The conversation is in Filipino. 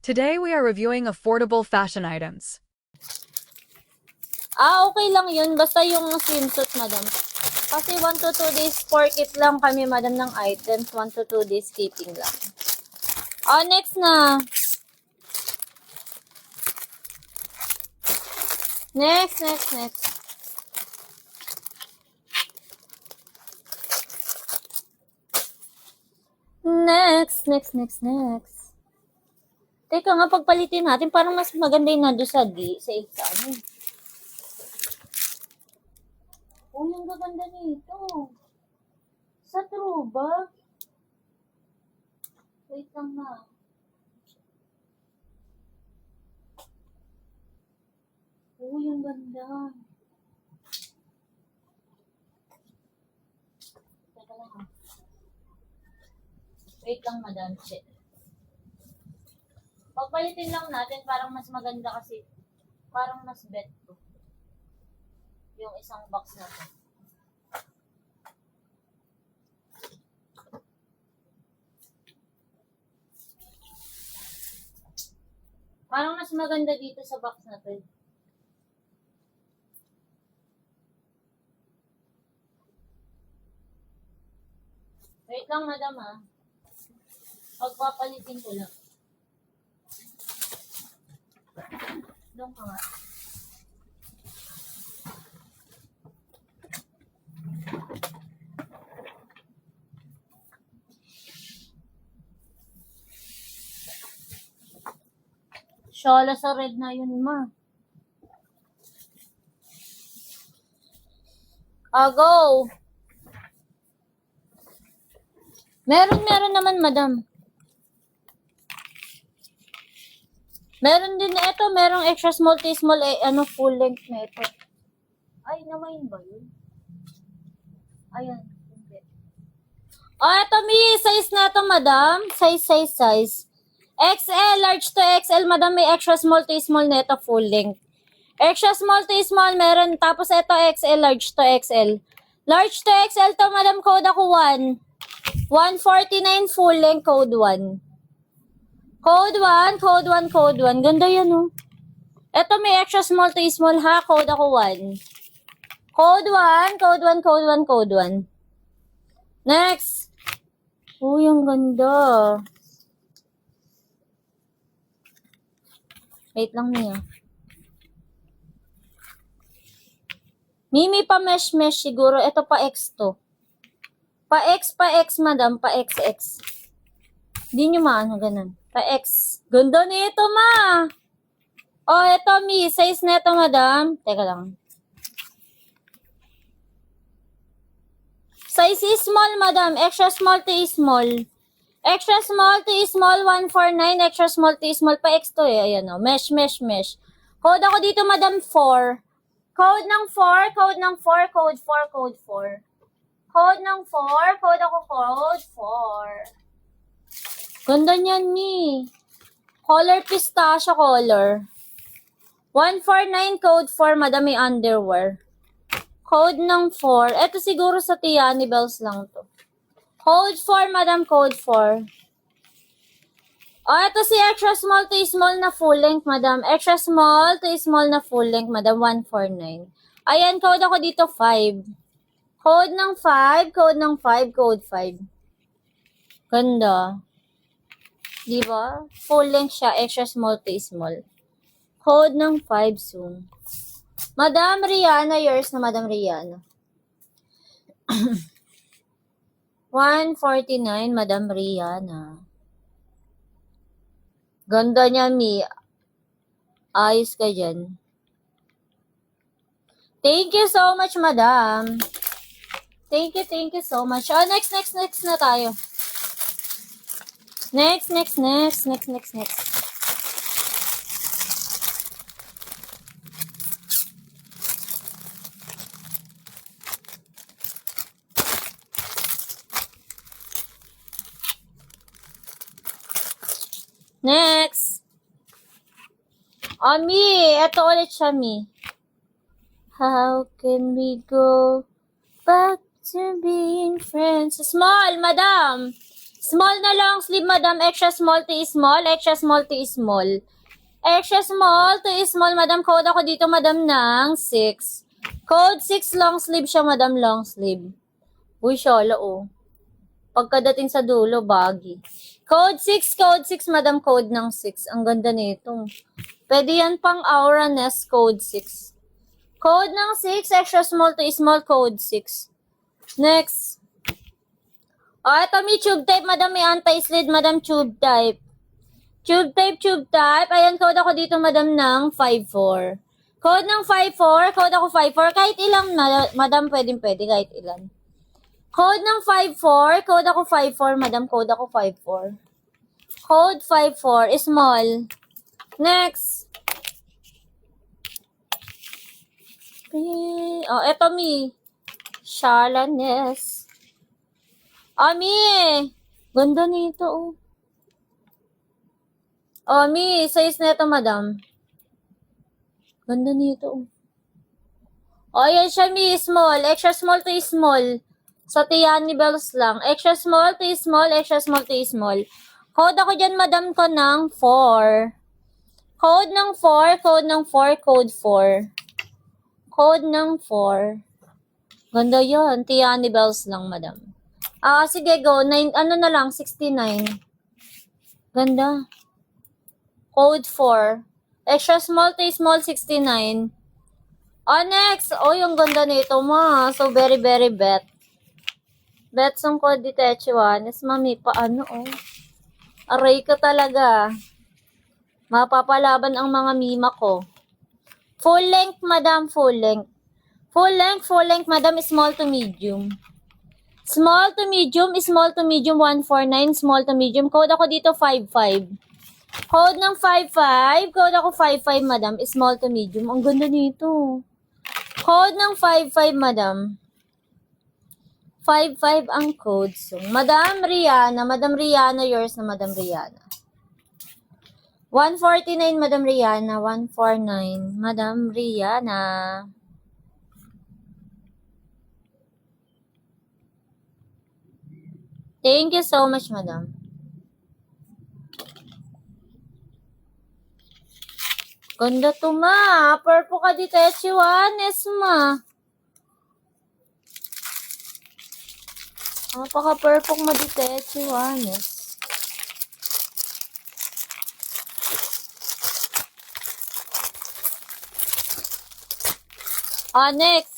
Today we are reviewing affordable fashion items. Okay lang yun. Basta yung swimsuit, madam. Kasi 1 to 2 days for kit lang kami, madam, ng items. 1 to 2 days keeping lang. Next na. Next. Next. Teka nga, pagpalitin natin, parang mas maganda yung nando sa ano. Yung gaganda nito. Sa true ba? Wait lang na. Yung ganda. Teka lang ha. Wait lang, madam. Shit. Pagpalitin lang natin, parang mas maganda kasi parang mas bet to. Yung isang box na to. Parang mas maganda dito sa box na to. Wait lang, madam ha. Pagpapalitin ko lang. Doon ka nga. Shala sa red na yun, ma. Go! Meron naman, madam. Meron din na ito. Merong extra small, small, full length na ito. Ay, namayin ba yun? Ayan. Ito, size na ito, madam. Size. XL, large to XL, madam. May extra small to small na ito, full length. Extra small to small, meron. Tapos ito, XL, large to XL. Large to XL to, madam, code ako 1. 149 full length, code 1. Code 1. Ganda yan, oh. Ito may extra small to small, ha? Code ako 1. Code 1. Next. Ang ganda. Wait lang niya. Mimi pa mesh siguro. Ito pa X to. Pa X, madam. Pa XX. Hindi nyo maano ganun. Pa X. Ganda nito, ma. Ito, size na ito, madam. Teka lang. Size is small, madam. Extra small to small. Extra small to small, 149. Extra small to small. Pa X to eh. Ayan o. Mesh. Code ako dito, madam, 4. Code ng 4. Code ng 4. Code 4. Code 4. Code ng 4. Code ako, code 4. Ganda niyan, ni. Color pistachio color. 149, code 4, madam, may underwear. Code ng 4. Ito siguro sa Tiani Bells lang to. Code 4, madam, code 4. Ito si extra small to small na full length, madam. Extra small to small na full length, madam, 149. Ayan, code ako dito, 5. Code ng 5, code 5. Ganda. Diba? Full length siya, extra small to small. Code ng 5 soon. Madam Rihanna, yours na, Madam Rihanna. 149, Madam Rihanna. Ganda niya, Mi. Ayos ka dyan. Thank you so much, madam. Thank you so much. Next na tayo. Next. Next. Mi. Ito ulit siya, Mi. How can we go back to being friends? Small, madam. Small na long sleeve, madam. Extra small to small. Extra small to small. Extra small to small, madam. Code ako dito, madam, ng 6. Code 6, long sleeve siya, madam. Long sleeve. Uy, shala, oh. Pagkadating sa dulo, baggy. Code 6, madam. Code ng 6. Ang ganda nito. Pwede yan pang Aura Nest, code 6. Code ng 6, extra small to small, code 6. Next. Ito may tube type, madam. May anti-slid, madam, tube type. Tube type. Ayan, code ako dito, madam, ng 5-4. Code ng 5-4, code ako 5-4. Kahit ilang, madam, pwede, kahit ilan. Code ng 5-4, code ako 5-4, madam, code ako 5-4. Code 5-4, small. Next. Eto, mi. Shalanes. Mi. Ganda nito, mi. Size nito, madam. Ganda nito, yan siya, mi. Small. Extra small to small. Sa Tiani Bells lang. Extra small to small, extra small to small. Code ako dyan, madam, ko ng 4. Code ng 4, code ng 4, code 4. Code ng 4. Ganda yun. Tiani Bells lang, madam. Sige, go. 9, ano na lang, 69. Ganda. Code 4. Extra small to small, 69. Next. Yung ganda nito, ma. So, very, very bet. Bet ng code Ditechuan. Is mami, paano, Aray ka talaga. Mapapalaban ang mga mima ko. Full length, madam, full length. Full length, madam, small to medium. Small to medium, 149, small to medium. Code ako dito, 55. Code ng 55, code ako 55, madam, small to medium. Ang ganda nito. Code ng 55, madam. 55 ang code. So, Madam Rihanna, yours na, Madam Rihanna. 149, Madam Rihanna. 149, Madam Rihanna. Thank you so much, madam. Ganda to, ma. Purple ka dito, Chiwanes, ma. Napaka-purple mo dito, Chiwanes. Next.